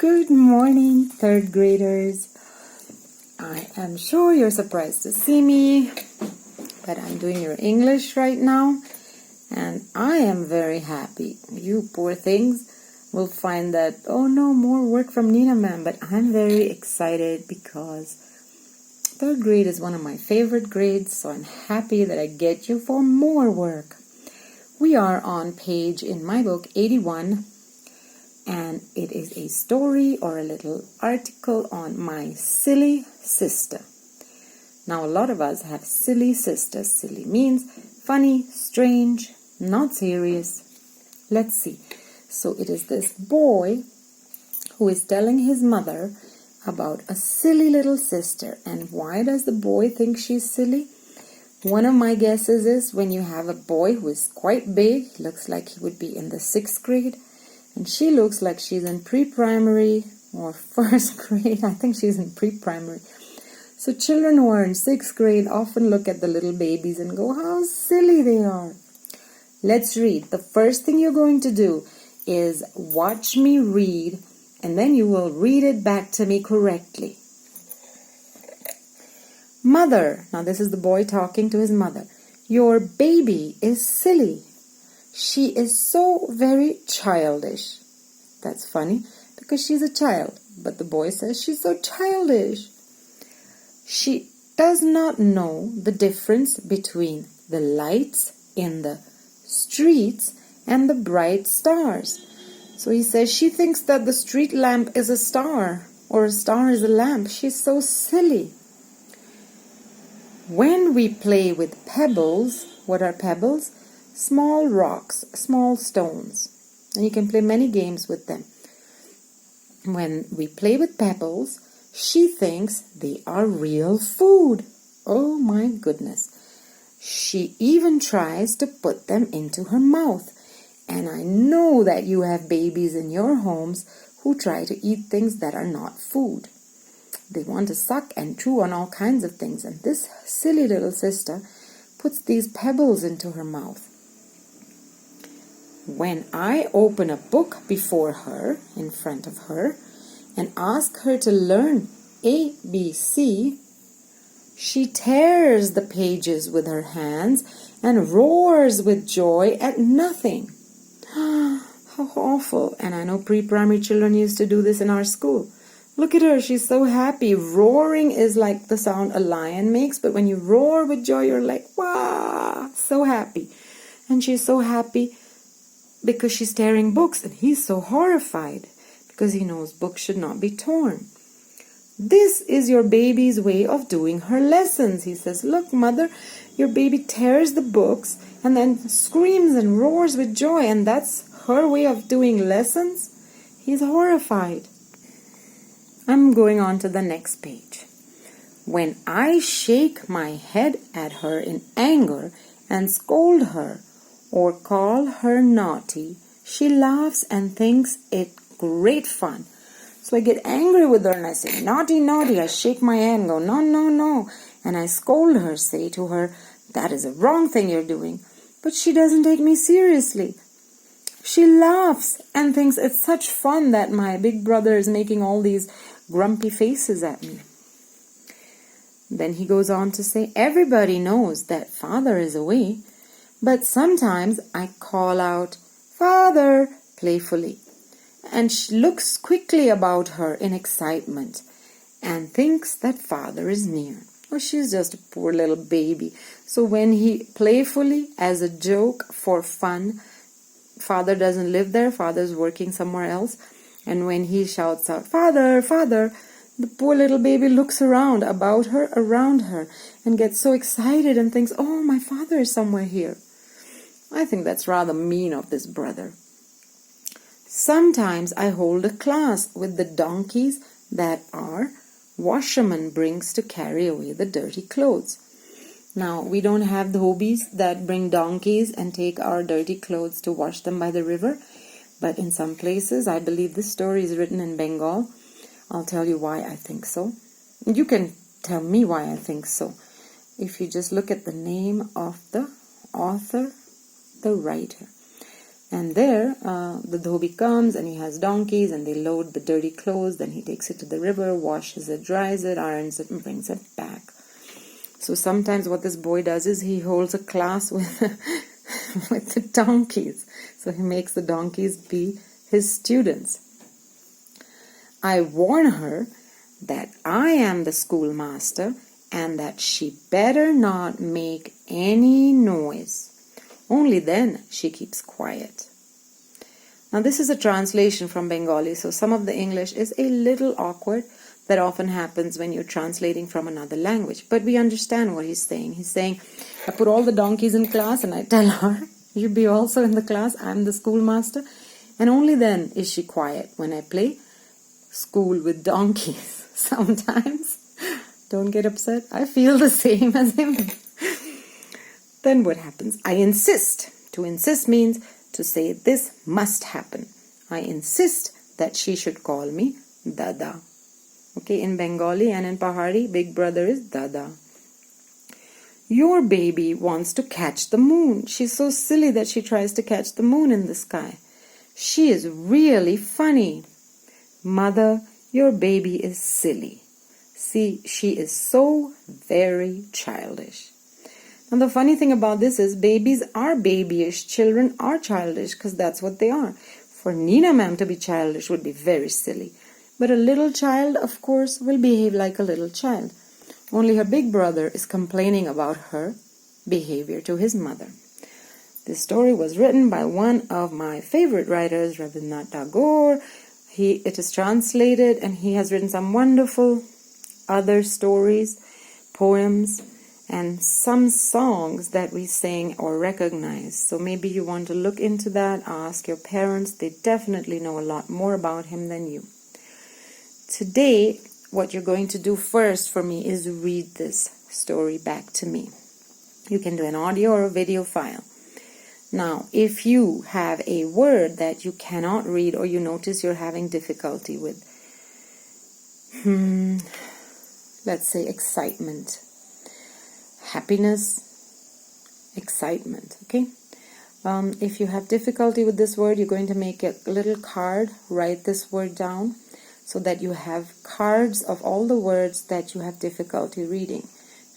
Good morning, third graders. I am sure you're surprised to see me, but I'm doing your English right now, and I am very happy. You poor things will find that, oh no, more work from Nina ma'am, but I'm very excited because third grade is one of my favorite grades, so I'm happy that I get you for more work. We are on page in my book 81, and it is a story or a little article on my silly sister. Now, a lot of us have silly sisters. Silly means funny, strange, not serious. Let's see. So it is this boy who is telling his mother about a silly little sister. And why does the boy think she's silly? One of my guesses is when you have a boy who is quite big, looks like he would be in the 6th grade, and she looks like she's in pre-primary or 1st grade. I think she's in pre-primary. So children who are in 6th grade often look at the little babies and go, how silly they are. Let's read. The first thing you're going to do is watch me read, and then you will read it back to me correctly. Mother, now this is the boy talking to his mother. Your baby is silly. She is so very childish. That's funny because she's a child, but the boy says she's so childish. She does not know the difference between the lights in the streets and the bright stars. So he says she thinks that the street lamp is a star or a star is a lamp. She's so silly. When we play with pebbles, what are pebbles? Small rocks, small stones. And you can play many games with them. When we play with pebbles, she thinks they are real food. Oh my goodness. She even tries to put them into her mouth. And I know that you have babies in your homes who try to eat things that are not food. They want to suck and chew on all kinds of things. And this silly little sister puts these pebbles into her mouth. When I open a book before her, in front of her, and ask her to learn ABC, she tears the pages with her hands and roars with joy at nothing. How awful. And I know pre-primary children used to do this in our school. Look at her, she's so happy. Roaring is like the sound a lion makes, but when you roar with joy, you're like, wow, so happy. And she's so happy because she's tearing books, and he's so horrified because he knows books should not be torn. This is your baby's way of doing her lessons. He says, look, mother, your baby tears the books and then screams and roars with joy, and that's her way of doing lessons. He's horrified. I'm going on to the next page. When I shake my head at her in anger and scold her or call her naughty, she laughs and thinks it great fun. So I get angry with her and I say, naughty, naughty. I shake my head and go, no, no, no. And I scold her, say to her, that is a wrong thing you're doing. But she doesn't take me seriously. She laughs and thinks it's such fun that my big brother is making all these grumpy faces at me. Then he goes on to say, everybody knows that Father is away, but sometimes I call out, Father, playfully. And she looks quickly about her in excitement and thinks that Father is near. Oh, she's just a poor little baby. So when he playfully, as a joke for fun, Father doesn't live there, Father's working somewhere else, and when he shouts out, Father, Father, the poor little baby looks around, about her, around her, and gets so excited and thinks, oh, my father is somewhere here. I think that's rather mean of this brother. Sometimes I hold a class with the donkeys that our washerman brings to carry away the dirty clothes. Now, we don't have the hobbies that bring donkeys and take our dirty clothes to wash them by the river, but in some places, I believe this story is written in Bengal. I'll tell you why I think so. You can tell me why I think so. If you just look at the name of the author, the writer. And there, the dhobi comes and he has donkeys and they load the dirty clothes. Then he takes it to the river, washes it, dries it, irons it, and brings it back. So sometimes what this boy does is he holds a class with, with the donkeys. So he makes the donkeys be his students. I warn her that I am the schoolmaster and that she better not make any noise. Only then she keeps quiet. Now this is a translation from Bengali, so some of the English is a little awkward. That often happens when you're translating from another language. But we understand what he's saying. He's saying, I put all the donkeys in class and I tell her, you be also in the class, I'm the schoolmaster. And only then is she quiet when I play school with donkeys. Sometimes, don't get upset, I feel the same as him. Then what happens? I insist. To insist means to say this must happen. I insist that she should call me Dada. Okay, in Bengali and in Pahari, big brother is Dada. Your baby wants to catch the moon. She's so silly that she tries to catch the moon in the sky. She is really funny. Mother, your baby is silly. See, she is so very childish. And the funny thing about this is babies are babyish, children are childish because that's what they are. For Nina ma'am to be childish would be very silly. But a little child, of course, will behave like a little child. Only her big brother is complaining about her behavior to his mother. This story was written by one of my favorite writers, Rabindranath Tagore. It is translated and he has written some wonderful other stories, poems, and some songs that we sing or recognize. So maybe you want to look into that, ask your parents. They definitely know a lot more about him than you. Today, what you're going to do first for me is read this story back to me. You can do an audio or a video file. Now, if you have a word that you cannot read or you notice you're having difficulty with, let's say excitement, happiness, excitement, okay? If you have difficulty with this word, you're going to make a little card, write this word down so that you have cards of all the words that you have difficulty reading.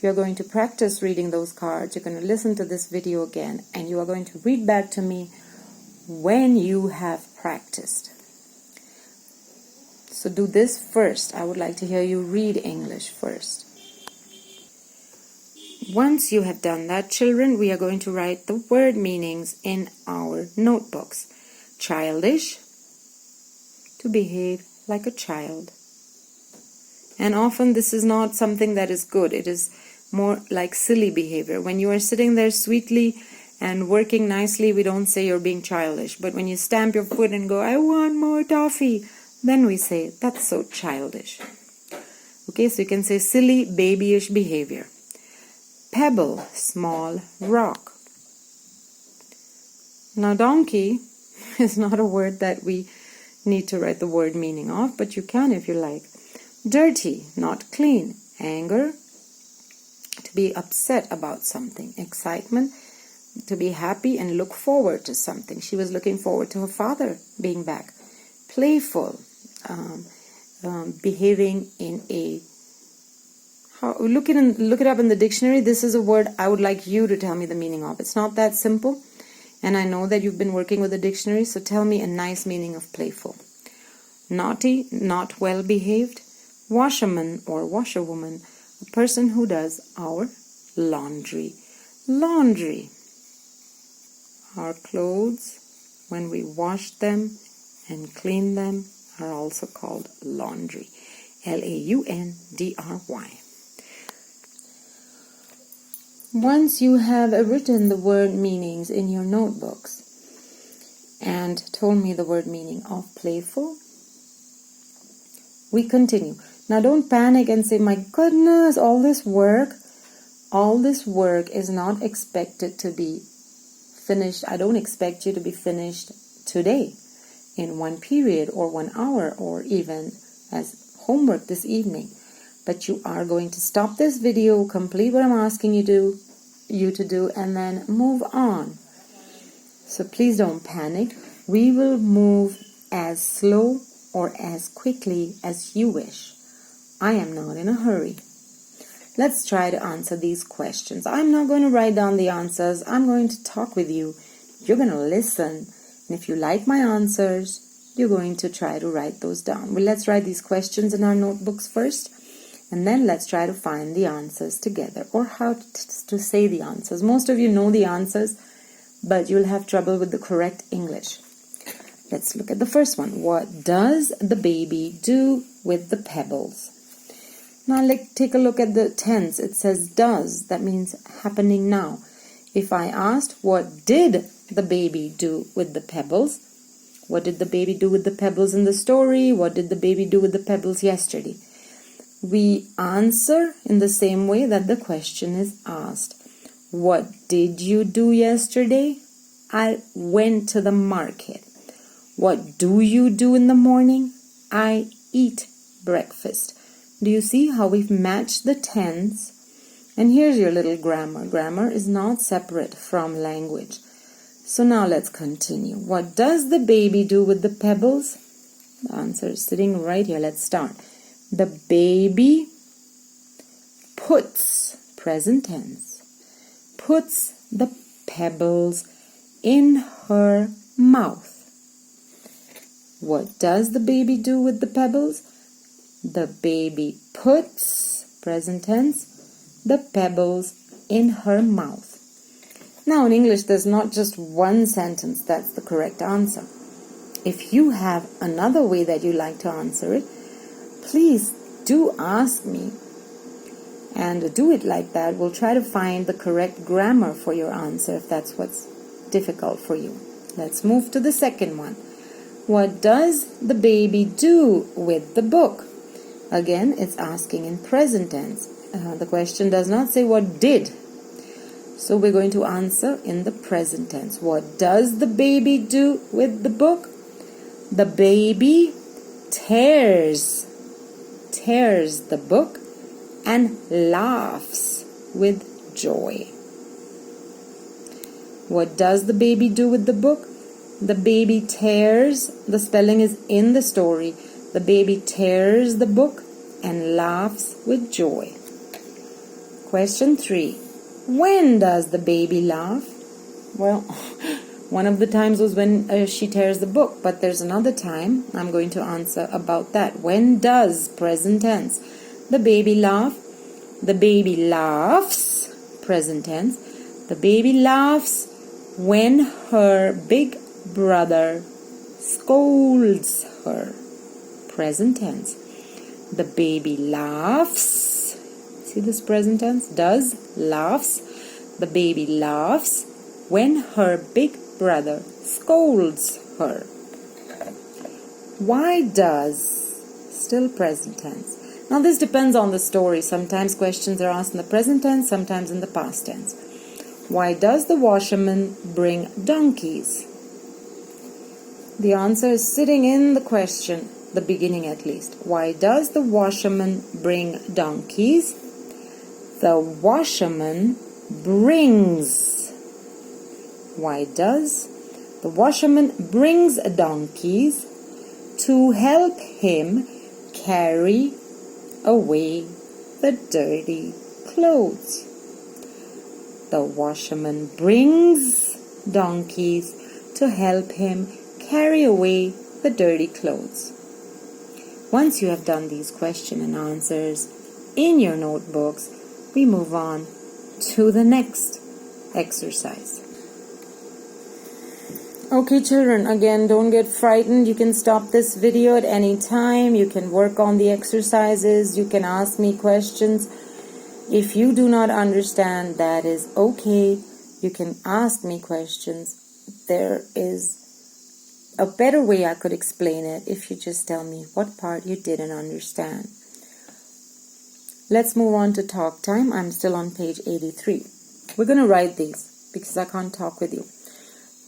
You're going to practice reading those cards. You're going to listen to this video again and you are going to read back to me when you have practiced. So do this first. I would like to hear you read English first. Once you have done that, children, we are going to write the word meanings in our notebooks. Childish, to behave like a child. And often this is not something that is good. It is more like silly behavior. When you are sitting there sweetly and working nicely, we don't say you're being childish. But when you stamp your foot and go, I want more toffee, then we say, that's so childish. Okay, so you can say silly, babyish behavior. Pebble, small rock. Now, donkey is not a word that we need to write the word meaning of, but you can if you like. Dirty, not clean. Anger, to be upset about something. Excitement, to be happy and look forward to something. She was looking forward to her father being back. Playful, behaving in a... Look it up in the dictionary. This is a word I would like you to tell me the meaning of. It's not that simple. And I know that you've been working with the dictionary, so tell me a nice meaning of playful. Naughty, not well behaved. Washerman or washerwoman, a person who does our laundry. Laundry. Our clothes, when we wash them and clean them, are also called laundry. Laundry. Once you have written the word meanings in your notebooks and told me the word meaning of playful, we continue. Now don't panic and say, my goodness, all this work is not expected to be finished. I don't expect you to be finished today in one period or 1 hour or even as homework this evening. But you are going to stop this video, complete what I'm asking you to do, and then move on. So please don't panic. We will move as slow or as quickly as you wish. I am not in a hurry. Let's try to answer these questions. I'm not going to write down the answers. I'm going to talk with you. You're going to listen. And if you like my answers, you're going to try to write those down. Well, let's write these questions in our notebooks first. And then let's try to find the answers together, or how to say the answers. Most of you know the answers, but you'll have trouble with the correct English. Let's look at the first one. What does the baby do with the pebbles? Now take a look at the tense. It says does. That means happening now. If I asked, what did the baby do with the pebbles? What did the baby do with the pebbles in the story? What did the baby do with the pebbles yesterday? We answer in the same way that the question is asked. What did you do yesterday? I went to the market. What do you do in the morning? I eat breakfast. Do you see how we've matched the tense? And here's your little grammar. Grammar is not separate from language. So now let's continue. What does the baby do with the pebbles? The answer is sitting right here. Let's start. The baby puts, present tense, puts the pebbles in her mouth. What does the baby do with the pebbles? The baby puts, present tense, the pebbles in her mouth. Now in English there's not just one sentence that's the correct answer. If you have another way that you like to answer it, please do ask me and do it like that. We'll try to find the correct grammar for your answer if that's what's difficult for you. Let's move to the second one. What does the baby do with the book? Again, it's asking in present tense. The question does not say what did. So we're going to answer in the present tense. What does the baby do with the book? The baby tears the book and laughs with joy. What does the baby do with the book? The baby tears, the spelling is in the story. The baby tears the book and laughs with joy. Question 3. When does the baby laugh? Well, one of the times was when she tears the book, but there's another time I'm going to answer about that. When does, present tense, the baby laugh? The baby laughs, present tense. The baby laughs when her big brother scolds her, present tense. The baby laughs. See this present tense? Does, laughs. The baby laughs when her big brother scolds her. Why does, still present tense. Now this depends on the story. Sometimes questions are asked in the present tense, sometimes in the past tense. Why does the washerman bring donkeys? The answer is sitting in the question, the beginning at least. Why does the washerman bring donkeys? The washerman brings. Why does the washerman brings donkeys? To help him carry away the dirty clothes. The washerman brings donkeys to help him carry away the dirty clothes. Once you have done these question and answers in your notebooks, we move on to the next exercise. Okay, children, again, don't get frightened. You can stop this video at any time. You can work on the exercises. You can ask me questions. If you do not understand, that is okay. You can ask me questions. There is a better way I could explain it if you just tell me what part you didn't understand. Let's move on to talk time. I'm still on page 83. We're going to write these because I can't talk with you.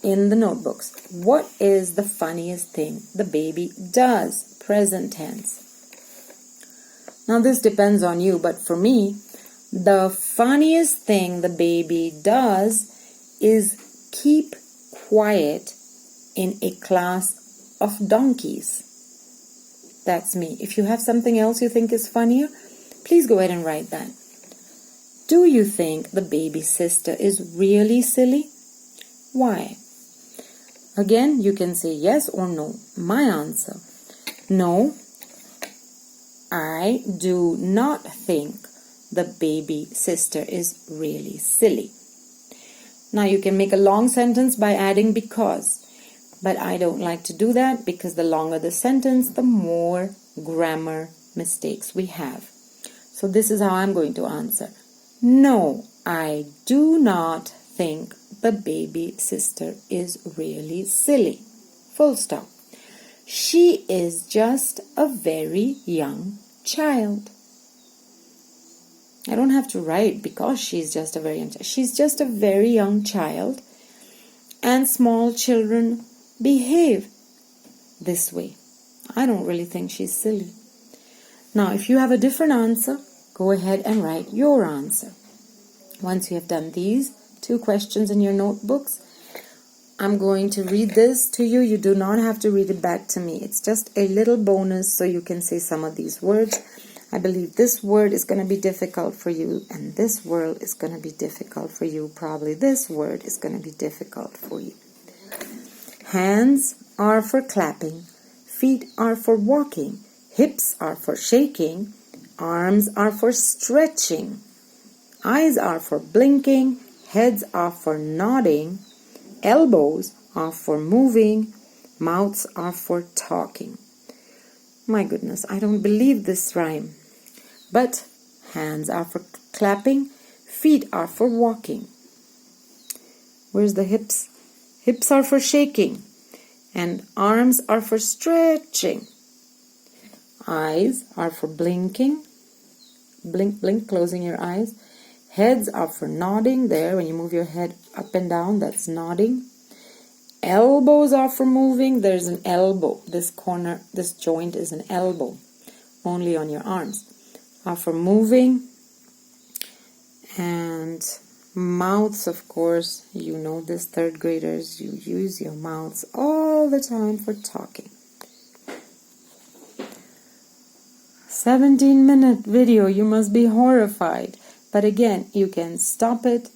In the notebooks. What is the funniest thing the baby does? Present tense. Now this depends on you, but for me, the funniest thing the baby does is keep quiet in a class of donkeys? That's me. If you have something else you think is funnier, please go ahead and write that. Do you think the baby sister is really silly? Why? Again, you can say yes or no. My answer, no, I do not think the baby sister is really silly. Now you can make a long sentence by adding because, but I don't like to do that because the longer the sentence, the more grammar mistakes we have. So this is how I'm going to answer. No, I do not think the baby sister is really silly. Full stop. She is just a very young child. I don't have to write because she's just a very young child. She's just a very young child, and small children behave this way. I don't really think she's silly. Now, if you have a different answer, go ahead and write your answer. Once you have done these 2 questions in your notebooks, I'm going to read this to you. You do not have to read it back to me. It's just a little bonus so you can say some of these words. I believe this word is going to be difficult for you, and this word is going to be difficult for you. Probably this word is going to be difficult for you. Hands are for clapping. Feet are for walking. Hips are for shaking. Arms are for stretching. Eyes are for blinking. Heads are for nodding. Elbows are for moving. Mouths are for talking. My goodness, I don't believe this rhyme. But hands are for clapping. Feet are for walking. Where's the hips? Hips are for shaking. And arms are for stretching. Eyes are for blinking. Blink, blink, closing your eyes. Heads are for nodding. There, when you move your head up and down, that's nodding. Elbows are for moving. There's an elbow. This corner, this joint is an elbow. Only on your arms. Are for moving. And mouths, of course, you know this, 3rd graders, you use your mouths all the time for talking. 17-minute video, you must be horrified. But again, you can stop it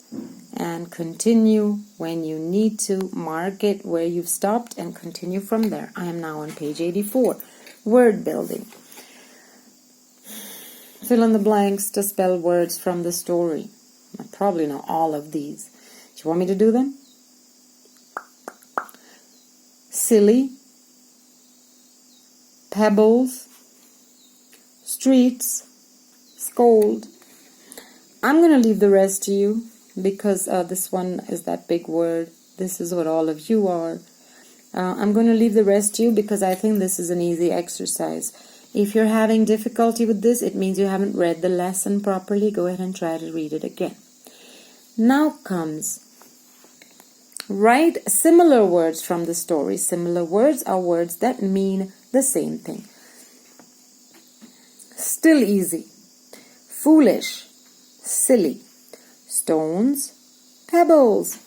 and continue when you need to. Mark it where you've stopped and continue from there. I am now on page 84. Word building. Fill in the blanks to spell words from the story. I probably know all of these. Do you want me to do them? Silly, pebbles, streets, scold. I'm going to leave the rest to you because this one is that big word. This is what all of you are. I'm going to leave the rest to you because I think this is an easy exercise. If you're having difficulty with this, it means you haven't read the lesson properly. Go ahead and try to read it again. Now comes, write similar words from the story. Similar words are words that mean the same thing. Still easy. Foolish, silly. Stones, pebbles.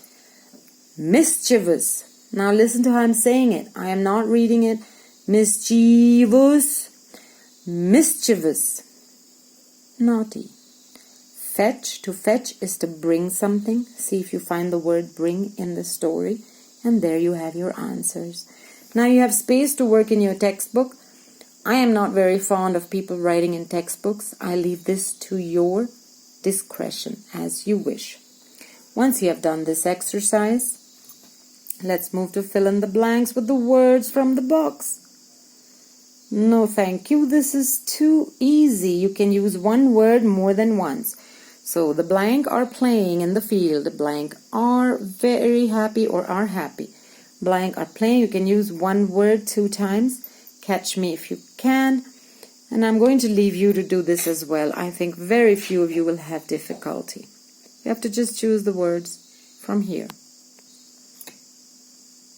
Mischievous. Now listen to how I'm saying it. I am not reading it. Mischievous. Mischievous. Naughty. Fetch. To fetch is to bring something. See if you find the word bring in the story. And there you have your answers. Now you have space to work in your textbook. I am not very fond of people writing in textbooks. I leave this to your discretion as you wish. Once you have done this exercise, let's move to fill in the blanks with the words from the box. No, thank you. This is too easy. You can use one word more than once. So the blank are playing in the field. The blank are very happy or are happy. Blank are playing. You can use one word 2 times. Catch me if you can. And I'm going to leave you to do this as well. I think very few of you will have difficulty. You have to just choose the words from here.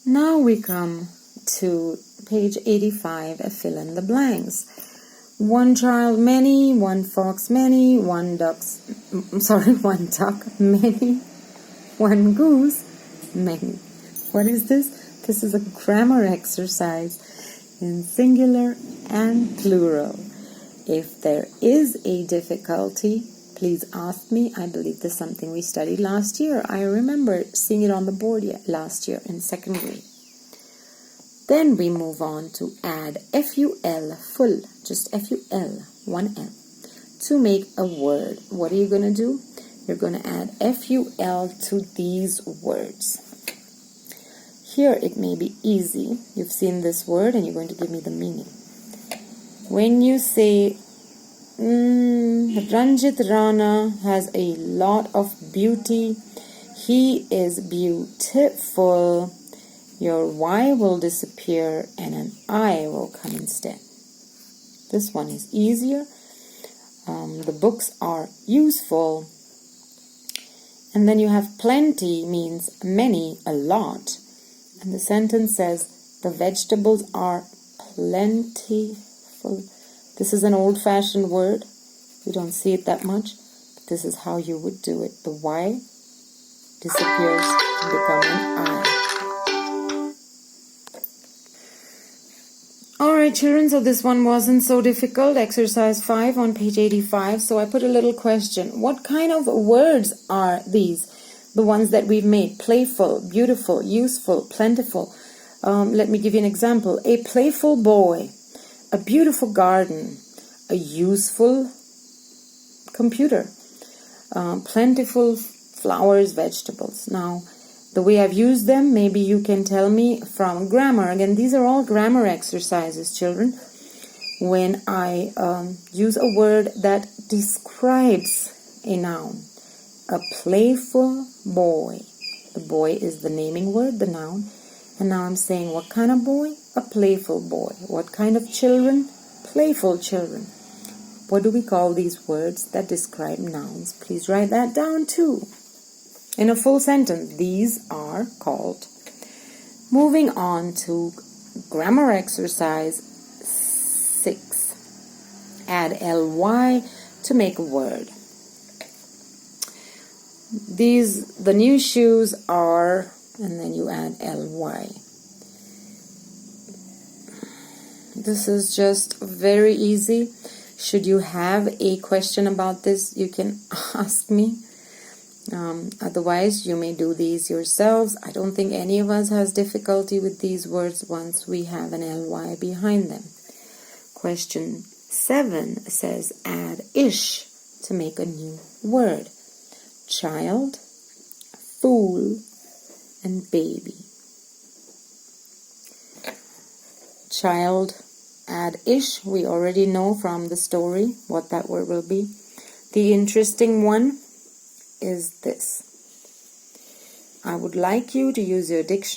Now we come to page 85, fill in the blanks. One child, many. One fox, many. One duck, many. One goose, many. What is this? This is a grammar exercise in singular and plural. If there is a difficulty, please ask me. I believe this is something we studied last year. I remember seeing it on the board last year in second grade. Then we move on to add FUL, full, just FUL, one L, to make a word. What are you going to do? You're going to add FUL to these words. Here it may be easy. You've seen this word and you're going to give me the meaning. When you say, Ranjit Rana has a lot of beauty, he is beautiful, your Y will disappear and an I will come instead. This one is easier. The books are useful. And then you have plenty means many, a lot. And the sentence says, the vegetables are plentiful. This is an old-fashioned word. We don't see it that much. But this is how you would do it. The Y disappears to become an I. Alright children, so this one wasn't so difficult. Exercise 5 on page 85. So I put a little question. What kind of words are these? The ones that we've made. Playful, beautiful, useful, plentiful. Let me give you an example. A playful boy, a beautiful garden, a useful computer, plentiful flowers, vegetables. Now, the way I've used them, maybe you can tell me from grammar. Again, these are all grammar exercises, children. When I use a word that describes a noun. A playful boy. The boy is the naming word, the noun. And now I'm saying, what kind of boy? A playful boy. What kind of children? Playful children. What do we call these words that describe nouns? Please write that down too. In a full sentence, these are called. Moving on to grammar exercise 6. Add ly to make a word. The new shoes are, and then you add ly. This is just very easy. Should you have a question about this, you can ask me. Otherwise, you may do these yourselves. I don't think any of us has difficulty with these words once we have an ly behind them. Question 7 says add ish to make a new word. Child, fool, and baby. Child, add ish. We already know from the story what that word will be. The interesting one is this. I would like you to use your dictionary